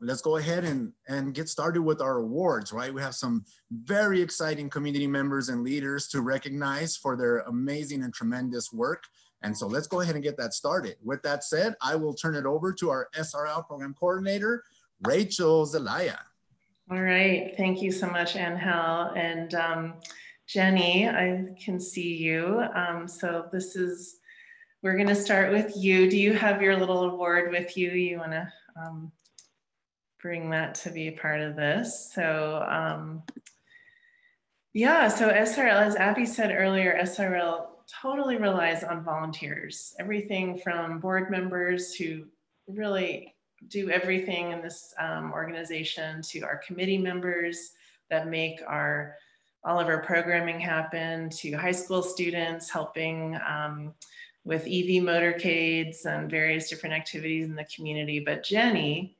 let's go ahead and get started with our awards, right? We have some very exciting community members and leaders to recognize for their amazing and tremendous work. And so let's go ahead and get that started. With that said, I will turn it over to our SRL program coordinator, Rachel Zelaya. All right, thank you so much, Angel. And Jenny, I can see you. So we're gonna start with you. Do you have your little award with you? You wanna bring that to be a part of this? So yeah, so SRL, as Abby said earlier, SRL totally relies on volunteers. Everything from board members who really do everything in this organization, to our committee members that make all of our programming happen, to high school students helping with EV motorcades and various different activities in the community. But Jenny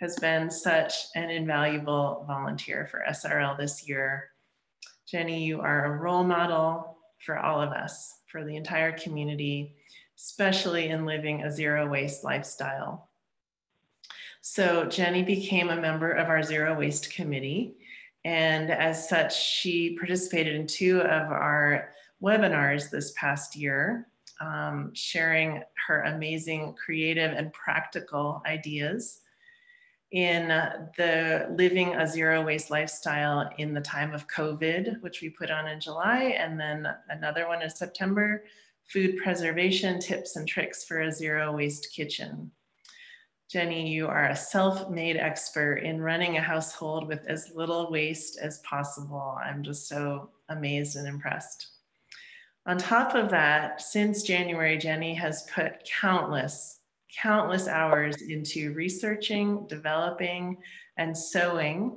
has been such an invaluable volunteer for SRL this year. Jenny, you are a role model for all of us, for the entire community, especially in living a zero waste lifestyle. So Jenny became a member of our Zero Waste Committee, and as such, she participated in 2 of our webinars this past year, sharing her amazing creative and practical ideas in the living a zero waste lifestyle in the time of COVID, which we put on in July, and then another one in September, food preservation tips and tricks for a zero waste kitchen. Jenny, you are a self-made expert in running a household with as little waste as possible. I'm just so amazed and impressed. On top of that, since January, Jenny has put countless hours into researching, developing, and sewing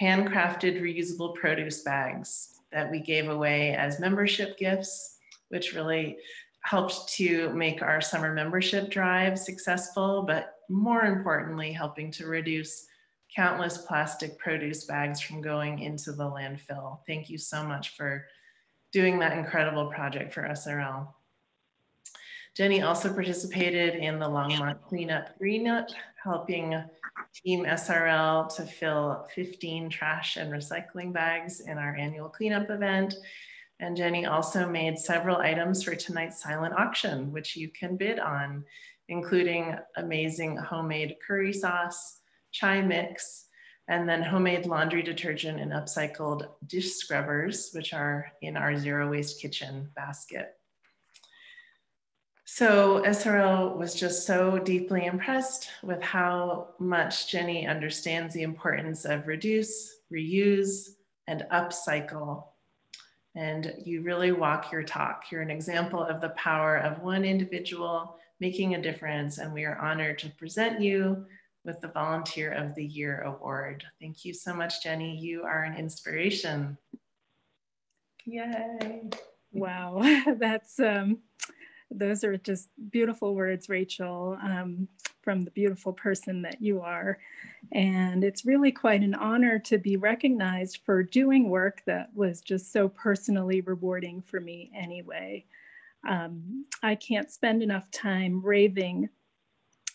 handcrafted reusable produce bags that we gave away as membership gifts, which really helped to make our summer membership drive successful, but more importantly, helping to reduce countless plastic produce bags from going into the landfill. Thank you so much for doing that incredible project for SRL. Jenny also participated in the Longmont Cleanup Greenup, helping Team SRL to fill 15 trash and recycling bags in our annual cleanup event. And Jenny also made several items for tonight's silent auction, which you can bid on, including amazing homemade curry sauce, chai mix, and then homemade laundry detergent and upcycled dish scrubbers, which are in our zero waste kitchen basket. So SRL was just so deeply impressed with how much Jenny understands the importance of reduce, reuse, and upcycle. And you really walk your talk. You're an example of the power of one individual making a difference, and we are honored to present you with the Volunteer of the Year Award. Thank you so much, Jenny. You are an inspiration. Yay. Wow, those are just beautiful words, Rachel, from the beautiful person that you are. And it's really quite an honor to be recognized for doing work that was just so personally rewarding for me anyway. I can't spend enough time raving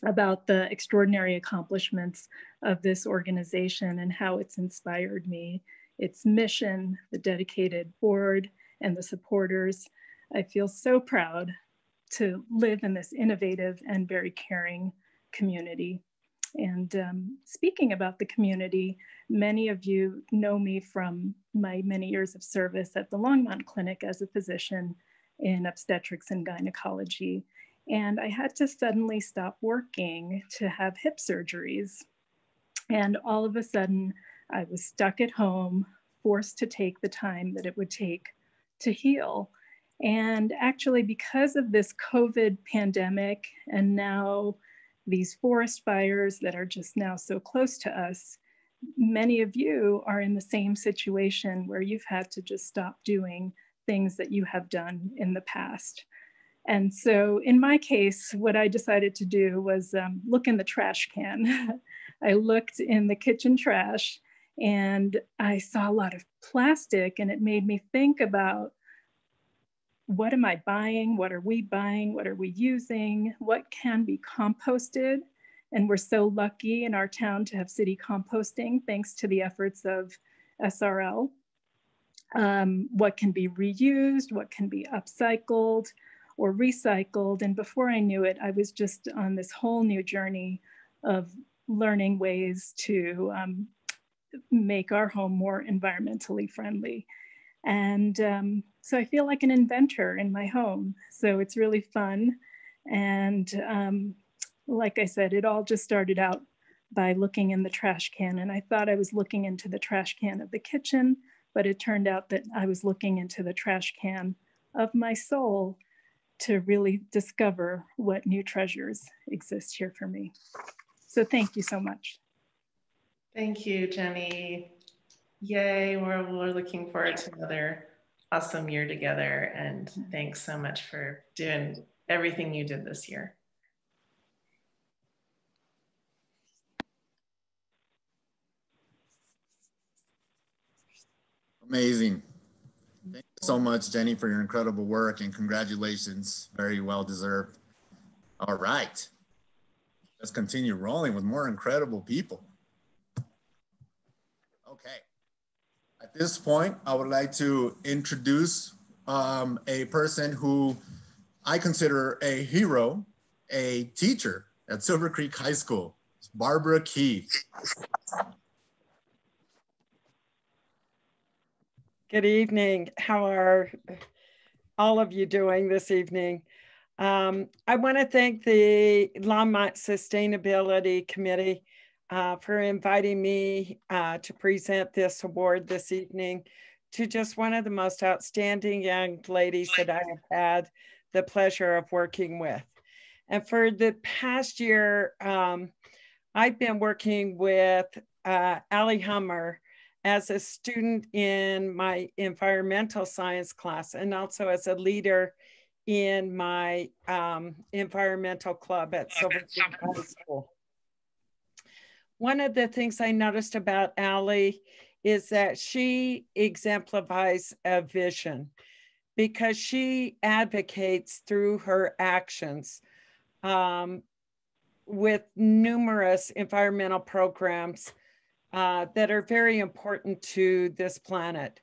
about the extraordinary accomplishments of this organization and how it's inspired me, its mission, the dedicated board, and the supporters. I feel so proud to live in this innovative and very caring community. And speaking about the community, many of you know me from my many years of service at the Longmont Clinic as a physician in obstetrics and gynecology. And I had to suddenly stop working to have hip surgeries. And all of a sudden, I was stuck at home, forced to take the time that it would take to heal. And actually, because of this COVID pandemic and now these forest fires that are just now so close to us, many of you are in the same situation where you've had to just stop doing things that you have done in the past. And so in my case, what I decided to do was look in the trash can. I looked in the kitchen trash and I saw a lot of plastic, and it made me think about, what am I buying? What are we buying? What are we using? What can be composted? And we're so lucky in our town to have city composting, thanks to the efforts of SRL. What can be reused, what can be upcycled or recycled. And before I knew it, I was just on this whole new journey of learning ways to make our home more environmentally friendly. And so I feel like an inventor in my home. So it's really fun. And like I said, it all just started out by looking in the trash can. And I thought I was looking into the trash can of the kitchen, but it turned out that I was looking into the trash can of my soul to really discover what new treasures exist here for me. So thank you so much. Thank you, Jenny. Yay, we're looking forward to another awesome year together. And thanks so much for doing everything you did this year. Amazing. Thank you so much, Jenny, for your incredible work, and congratulations. Very well deserved. All right. Let's continue rolling with more incredible people. Okay. At this point, I would like to introduce a person who I consider a hero, a teacher at Silver Creek High School, Barbara Keith. Good evening. How are all of you doing this evening? I want to thank the Longmont Sustainability Committee for inviting me to present this award this evening to just one of the most outstanding young ladies that I have had the pleasure of working with. And for the past year, I've been working with Allie Hummer as a student in my environmental science class, and also as a leader in my environmental club at Silver Creek High School. One of the things I noticed about Allie is that she exemplifies a vision, because she advocates through her actions with numerous environmental programs that are very important to this planet.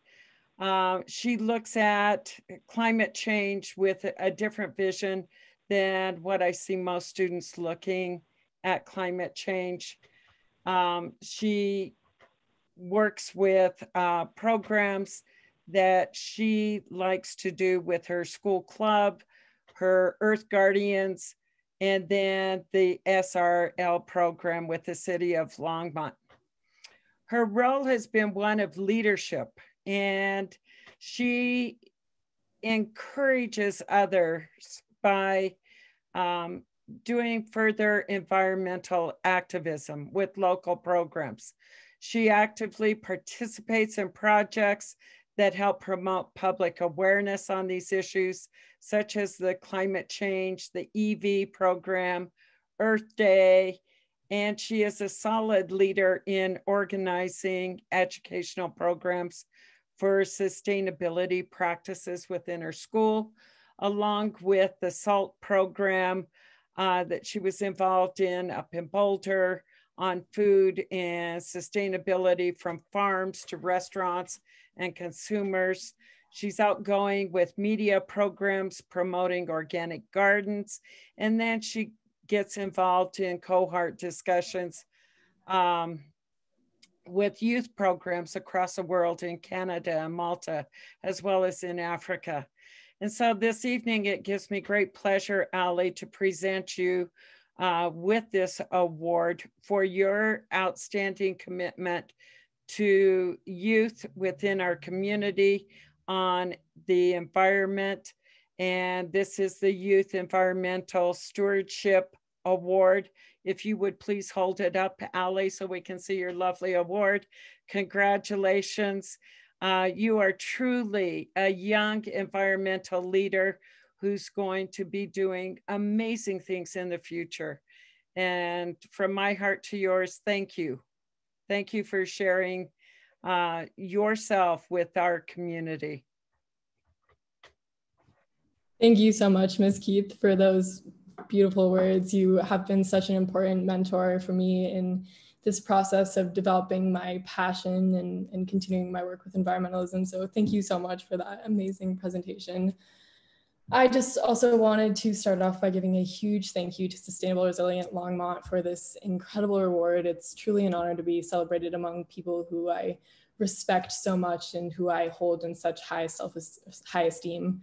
She looks at climate change with a different vision than what I see most students looking at climate change. She works with programs that she likes to do with her school club, her Earth Guardians, and then the SRL program with the city of Longmont. Her role has been one of leadership, and she encourages others by doing further environmental activism with local programs. She actively participates in projects that help promote public awareness on these issues, such as the climate change, the EV program, Earth Day, and she is a solid leader in organizing educational programs for sustainability practices within her school, along with the SALT program that she was involved in up in Boulder on food and sustainability from farms to restaurants and consumers. She's outgoing with media programs promoting organic gardens, and then she gets involved in cohort discussions with youth programs across the world in Canada and Malta, as well as in Africa. And so this evening, it gives me great pleasure, Allie, to present you with this award for your outstanding commitment to youth within our community on the environment. And this is the Youth Environmental Stewardship Award. If you would please hold it up, Allie, so we can see your lovely award. Congratulations. You are truly a young environmental leader who's going to be doing amazing things in the future. And from my heart to yours, thank you. Thank you for sharing yourself with our community. Thank you so much, Ms. Keith, for those beautiful words. You have been such an important mentor for me in this process of developing my passion and continuing my work with environmentalism. So thank you so much for that amazing presentation. I just also wanted to start off by giving a huge thank you to Sustainable Resilient Longmont for this incredible award. It's truly an honor to be celebrated among people who I respect so much and who I hold in such high esteem.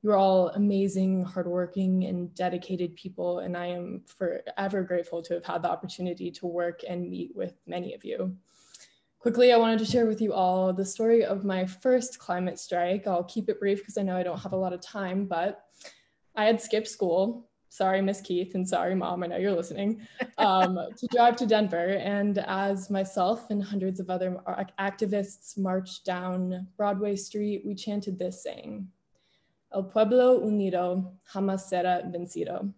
You're all amazing, hardworking, and dedicated people, and I am forever grateful to have had the opportunity to work and meet with many of you. Quickly, I wanted to share with you all the story of my first climate strike. I'll keep it brief because I know I don't have a lot of time, but I had skipped school. Sorry, Miss Keith, and sorry, Mom, I know you're listening, to drive to Denver. And as myself and hundreds of other activists marched down Broadway Street, we chanted this saying, El pueblo unido jamás será vencido.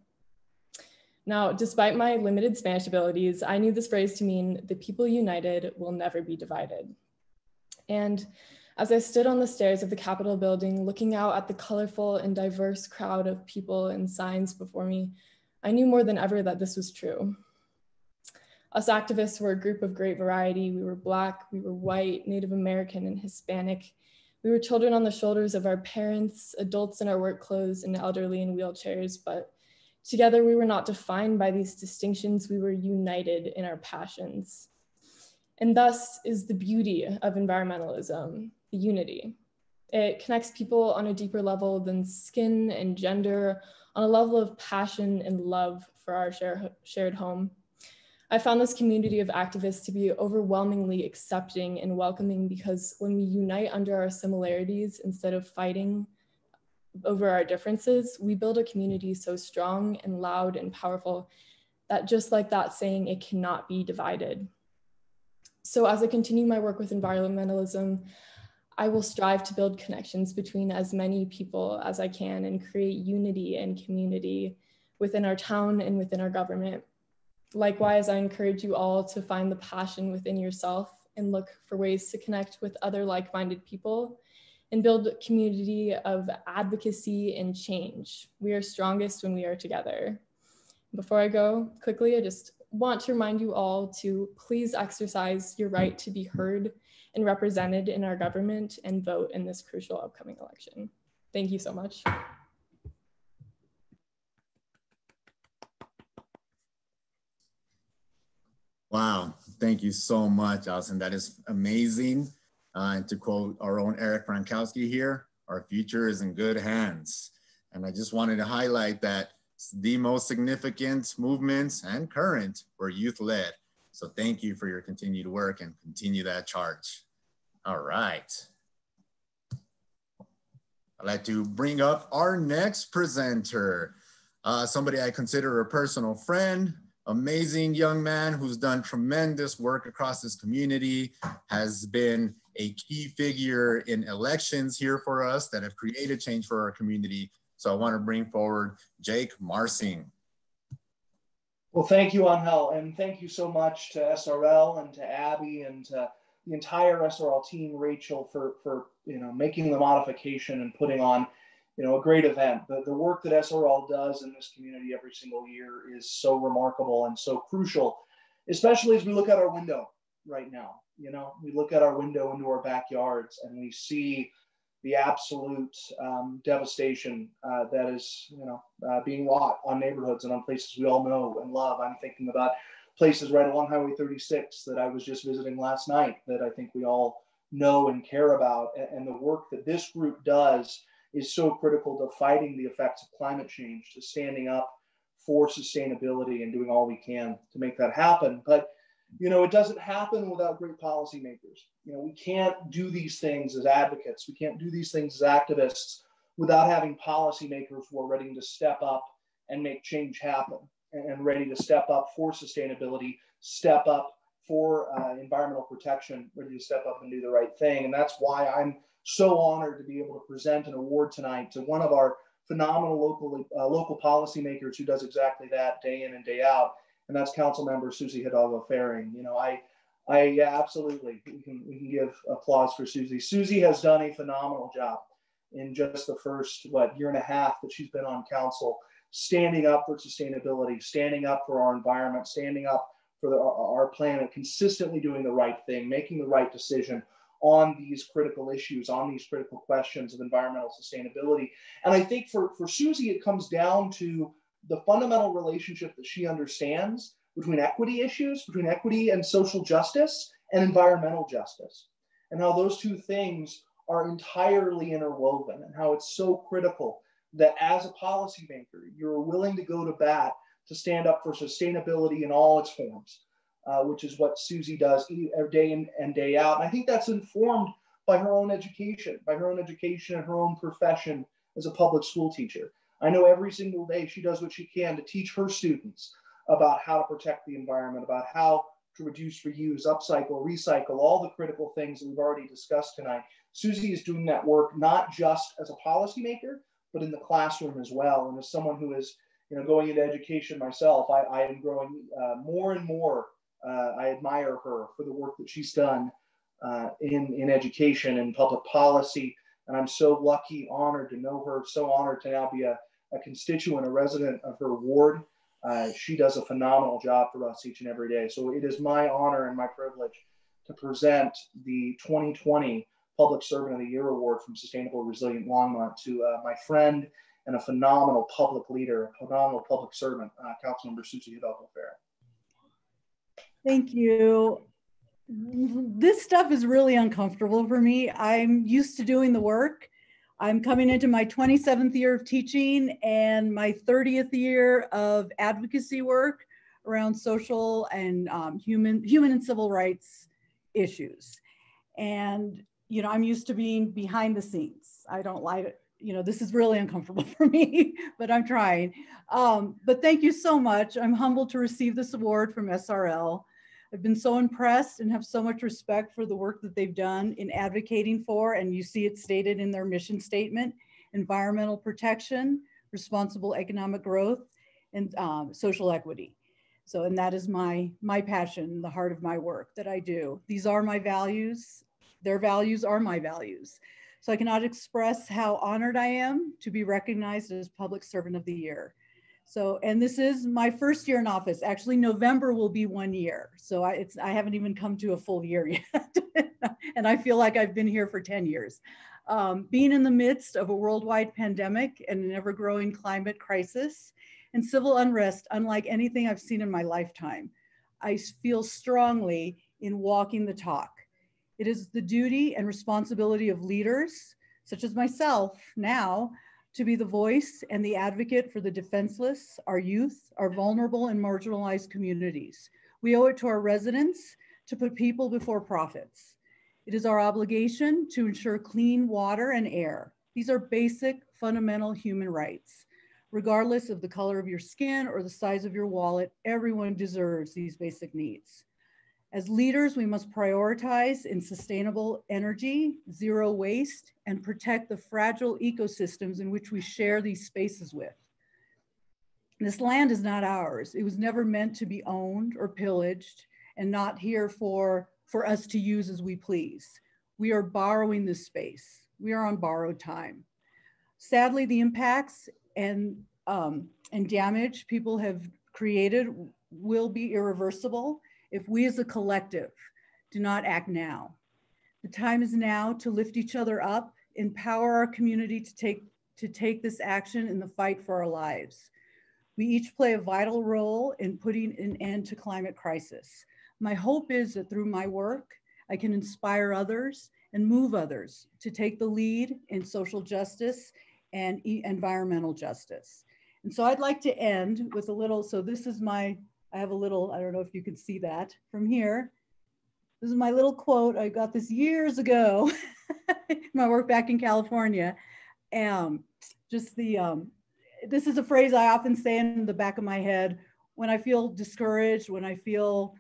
Now, despite my limited Spanish abilities, I knew this phrase to mean the people united will never be divided. And as I stood on the stairs of the Capitol building, looking out at the colorful and diverse crowd of people and signs before me, I knew more than ever that this was true. Us activists were a group of great variety. We were Black, we were white, Native American, and Hispanic. We were children on the shoulders of our parents, adults in our work clothes, and elderly in wheelchairs, but together we were not defined by these distinctions. We were united in our passions. And thus is the beauty of environmentalism, the unity. It connects people on a deeper level than skin and gender, on a level of passion and love for our shared home. I found this community of activists to be overwhelmingly accepting and welcoming, because when we unite under our similarities instead of fighting over our differences, we build a community so strong and loud and powerful that, just like that saying, it cannot be divided. So as I continue my work with environmentalism, I will strive to build connections between as many people as I can and create unity and community within our town and within our government. Likewise, I encourage you all to find the passion within yourself and look for ways to connect with other like-minded people and build a community of advocacy and change. We are strongest when we are together. Before I go, quickly, I just want to remind you all to please exercise your right to be heard and represented in our government and vote in this crucial upcoming election. Thank you so much. Wow, thank you so much, Allison. That is amazing. And to quote our own Eric Frankowski here, our future is in good hands. And I just wanted to highlight that the most significant movements and current were youth-led. So thank you for your continued work and continue that charge. All right. I'd like to bring up our next presenter, somebody I consider a personal friend, amazing young man who's done tremendous work across this community, has been a key figure in elections here for us that have created change for our community. So I want to bring forward Jake Marsing. Well, thank you, Angel, and thank you so much to SRL and to Abby and to the entire SRL team, Rachel, for making the modification and putting on a great event. The work that SRL does in this community every single year is so remarkable and so crucial, especially as we look at our window right now. We look at our window into our backyards and we see the absolute devastation that is being wrought on neighborhoods and on places we all know and love. I'm thinking about places right along Highway 36 that I was just visiting last night that I think we all know and care about. And the work that this group does is so critical to fighting the effects of climate change, to standing up for sustainability and doing all we can to make that happen. But it doesn't happen without great policymakers. We can't do these things as advocates. We can't do these things as activists without having policymakers who are ready to step up and make change happen, and ready to step up for sustainability, step up for environmental protection, ready to step up and do the right thing. And that's why I'm so honored to be able to present an award tonight to one of our phenomenal local policymakers who does exactly that day in and day out. And that's Council Member Susie Hidalgo-Fahring. I absolutely, we can give applause for Susie. Susie has done a phenomenal job in just the first, year and a half that she's been on council, standing up for sustainability, standing up for our environment, standing up for our planet, consistently doing the right thing, making the right decision on these critical issues, on these critical questions of environmental sustainability. And I think for Susie, it comes down to the fundamental relationship that she understands between equity issues, between equity and social justice and environmental justice, and how those two things are entirely interwoven, and how it's so critical that as a policymaker, you're willing to go to bat to stand up for sustainability in all its forms, which is what Susie does every day in and day out. And I think that's informed by her own education, and her own profession as a public school teacher. I know every single day she does what she can to teach her students about how to protect the environment, about how to reduce, reuse, upcycle, recycle, all the critical things that we've already discussed tonight. Susie is doing that work not just as a policymaker, but in the classroom as well. And as someone who is going into education myself, I am growing more and more. I admire her for the work that she's done in education and public policy. And I'm so lucky, honored to know her, so honored to now be a constituent, a resident of her ward. She does a phenomenal job for us each and every day. So it is my honor and my privilege to present the 2020 Public Servant of the Year Award from Sustainable Resilient Longmont to my friend and a phenomenal public leader, a phenomenal public servant, Councilmember Susie Hidalgo-Fahring. Thank you. This stuff is really uncomfortable for me. I'm used to doing the work. I'm coming into my 27th year of teaching and my 30th year of advocacy work around social and human and civil rights issues. And, I'm used to being behind the scenes. I don't like it. This is really uncomfortable for me, but I'm trying. But thank you so much. I'm humbled to receive this award from SRL. I've been so impressed and have so much respect for the work that they've done in advocating for, and you see it stated in their mission statement, environmental protection, responsible economic growth, and social equity. So, and that is my passion, the heart of my work that I do. These are my values. Their values are my values. So I cannot express how honored I am to be recognized as Public Servant of the Year. So, and this is my first year in office. Actually, November will be 1 year. So I haven't even come to a full year yet. And I feel like I've been here for 10 years. Being in the midst of a worldwide pandemic and an ever-growing climate crisis and civil unrest, unlike anything I've seen in my lifetime, I feel strongly in walking the talk. It is the duty and responsibility of leaders, such as myself now, to be the voice and the advocate for the defenseless, our youth, our vulnerable and marginalized communities. We owe it to our residents to put people before profits. It is our obligation to ensure clean water and air. These are basic, fundamental human rights. Regardless of the color of your skin or the size of your wallet, everyone deserves these basic needs. As leaders, we must prioritize in sustainable energy, zero waste, and protect the fragile ecosystems in which we share these spaces with. This land is not ours. It was never meant to be owned or pillaged and not here for us to use as we please. We are borrowing this space. We are on borrowed time. Sadly, the impacts and damage people have created will be irreversible if we as a collective do not act now. The time is now to lift each other up, empower our community to take this action in the fight for our lives. We each play a vital role in putting an end to climate crisis. My hope is that through my work, I can inspire others and move others to take the lead in social justice and environmental justice. And so I'd like to end with a little, so this is I have a little, I don't know if you can see that from here. This is my little quote. I got this years ago, my work back in California. This is a phrase I often say in the back of my head when I feel discouraged, when I feel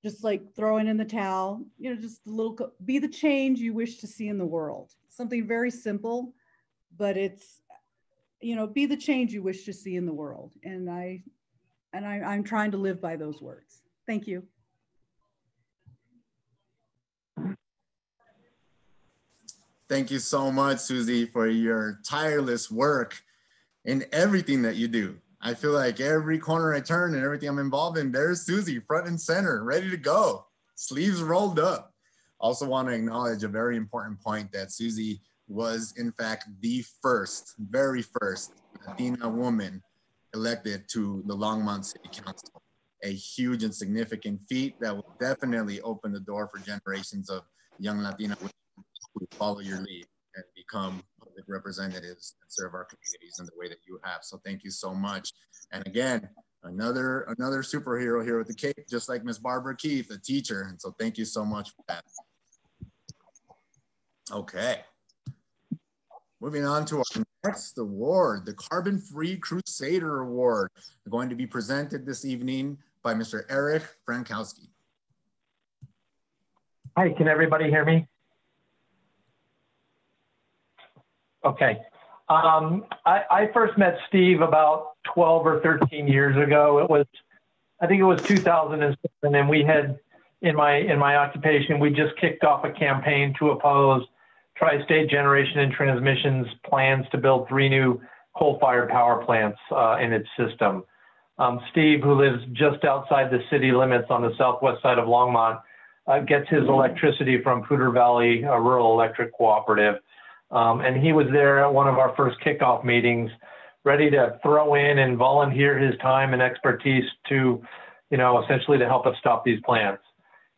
just like throwing in the towel, just a little, be the change you wish to see in the world. Something very simple, but it's, be the change you wish to see in the world. And I'm trying to live by those words. Thank you. Thank you so much, Susie, for your tireless work in everything that you do. I feel like every corner I turn and everything I'm involved in, there's Susie front and center, ready to go, sleeves rolled up. Also want to acknowledge a very important point that Susie was in fact the very first Latina woman elected to the Longmont City Council. A huge and significant feat that will definitely open the door for generations of young Latina women who follow your lead and become public representatives and serve our communities in the way that you have. So thank you so much. And again, another superhero here with the cape, just like Miss Barbara Keith, a teacher. And so thank you so much for that. Okay. Moving on to our next award, the Carbon Free Crusader Award, going to be presented this evening by Mr. Eric Frankowski. Hi, can everybody hear me? Okay. I first met Steve about 12 or 13 years ago. I think it was 2007, and we had, in my occupation, we just kicked off a campaign to oppose Tri-State Generation and Transmission's plans to build 3 new coal-fired power plants in its system. Steve, who lives just outside the city limits on the southwest side of Longmont, gets his electricity from Poudre Valley Rural Electric Cooperative. And he was there at one of our first kickoff meetings, ready to throw in and volunteer his time and expertise to, essentially to help us stop these plants.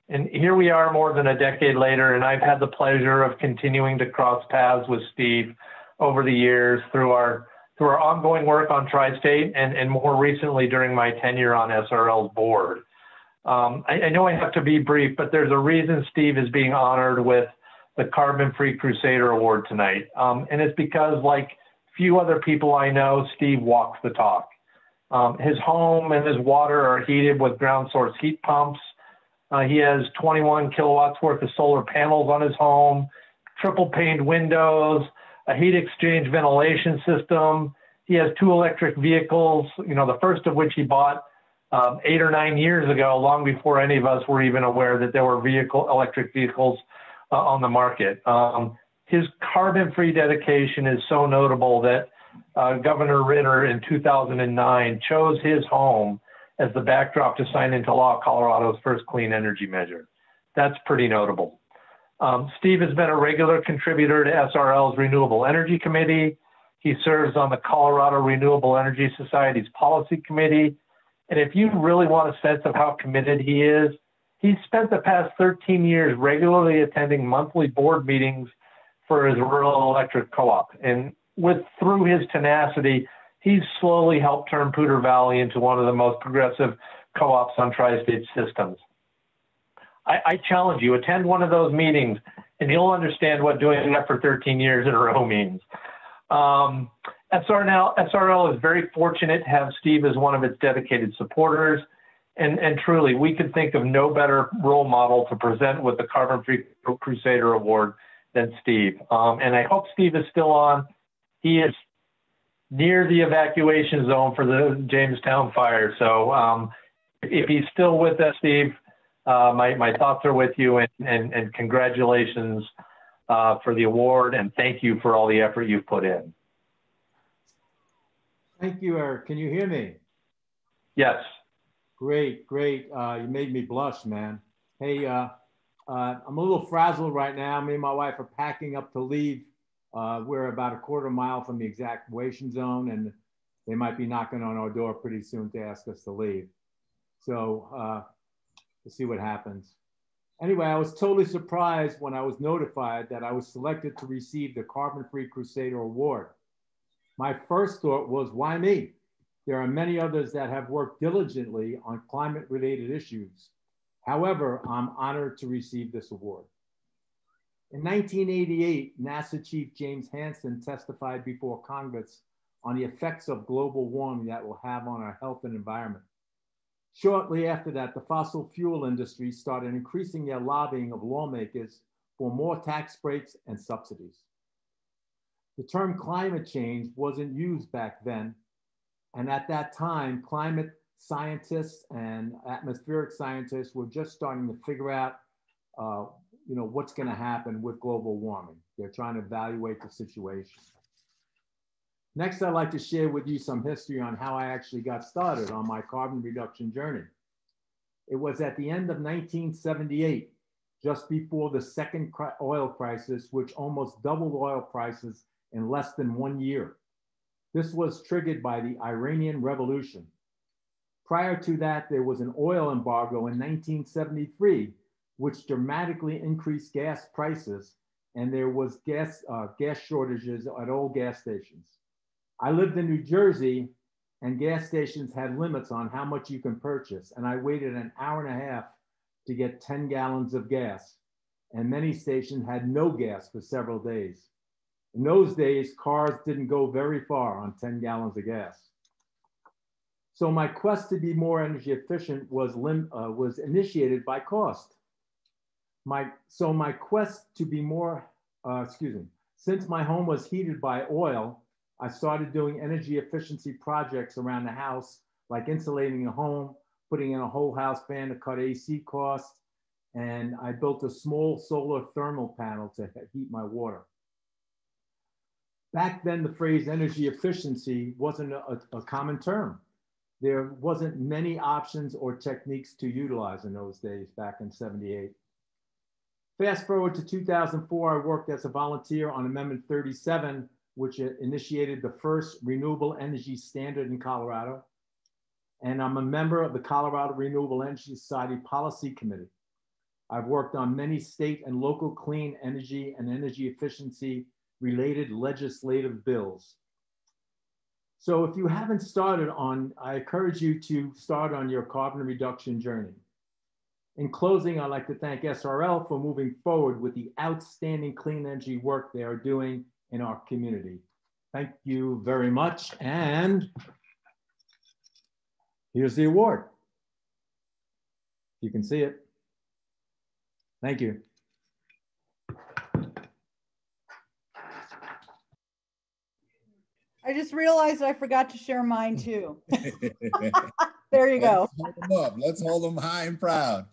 And here we are more than a decade later, and I've had the pleasure of continuing to cross paths with Steve over the years through our ongoing work on Tri-State and more recently during my tenure on SRL's board. I know I have to be brief, but there's a reason Steve is being honored with the Carbon Free Crusader Award tonight. And it's because, like few other people I know, Steve walks the talk. His home and his water are heated with ground source heat pumps. He has 21 kilowatts worth of solar panels on his home, triple paned windows, a heat exchange ventilation system. He has 2 electric vehicles, the first of which he bought 8 or 9 years ago, long before any of us were even aware that there were electric vehicles on the market. His carbon-free dedication is so notable that Governor Ritter in 2009 chose his home as the backdrop to sign into law Colorado's first clean energy measure. That's pretty notable. Steve has been a regular contributor to SRL's Renewable Energy Committee. He serves on the Colorado Renewable Energy Society's Policy Committee. And if you really want a sense of how committed he is, he's spent the past 13 years regularly attending monthly board meetings for his rural electric co-op. And through his tenacity, he's slowly helped turn Poudre Valley into one of the most progressive co-ops on Tri-State systems. I challenge you, attend one of those meetings and you'll understand what doing that for 13 years in a row means. SRL is very fortunate to have Steve as one of its dedicated supporters. And truly, we could think of no better role model to present with the Carbon Free Crusader Award than Steve. And I hope Steve is still on. He is near the evacuation zone for the Jamestown fire. So if he's still with us, Steve, my thoughts are with you, and congratulations for the award, and thank you for all the effort you've put in. Thank you, Eric. Can you hear me? Yes. Great, great. You made me blush, man. Hey, I'm a little frazzled right now. Me and my wife are packing up to leave. We're about a quarter mile from the evacuation zone, and they might be knocking on our door pretty soon to ask us to leave. So we'll see what happens. Anyway, I was totally surprised when I was notified that I was selected to receive the Carbon Free Crusader Award. My first thought was, why me? There are many others that have worked diligently on climate-related issues. However, I'm honored to receive this award. In 1988, NASA Chief James Hansen testified before Congress on the effects of global warming that will have on our health and environment. Shortly after that, the fossil fuel industry started increasing their lobbying of lawmakers for more tax breaks and subsidies. The term climate change wasn't used back then. And at that time, climate scientists and atmospheric scientists were just starting to figure out what's going to happen with global warming. They're trying to evaluate the situation. Next, I'd like to share with you some history on how I actually got started on my carbon reduction journey. It was at the end of 1978, just before the second oil crisis, which almost doubled oil prices in less than 1 year. This was triggered by the Iranian Revolution. Prior to that, there was an oil embargo in 1973, which dramatically increased gas prices, and there was gas shortages at all gas stations. I lived in New Jersey, and gas stations had limits on how much you can purchase, and I waited an hour and a half to get 10 gallons of gas, and many stations had no gas for several days. In those days, cars didn't go very far on 10 gallons of gas. So my quest to be more energy efficient was initiated by cost. So my quest to be more, since my home was heated by oil, I started doing energy efficiency projects around the house, like insulating a home, putting in a whole house fan to cut AC costs, and I built a small solar thermal panel to heat my water. Back then, the phrase energy efficiency wasn't a common term. There wasn't many options or techniques to utilize in those days, back in '78. Fast forward to 2004, I worked as a volunteer on Amendment 37, which initiated the first renewable energy standard in Colorado. And I'm a member of the Colorado Renewable Energy Society Policy Committee. I've worked on many state and local clean energy and energy efficiency related legislative bills. So if you haven't started on, I encourage you to start on your carbon reduction journey. In closing, I'd like to thank SRL for moving forward with the outstanding clean energy work they are doing in our community. Thank you very much. And here's the award. You can see it. Thank you. I just realized I forgot to share mine too. There you go. Let's hold them up. Let's hold them high and proud.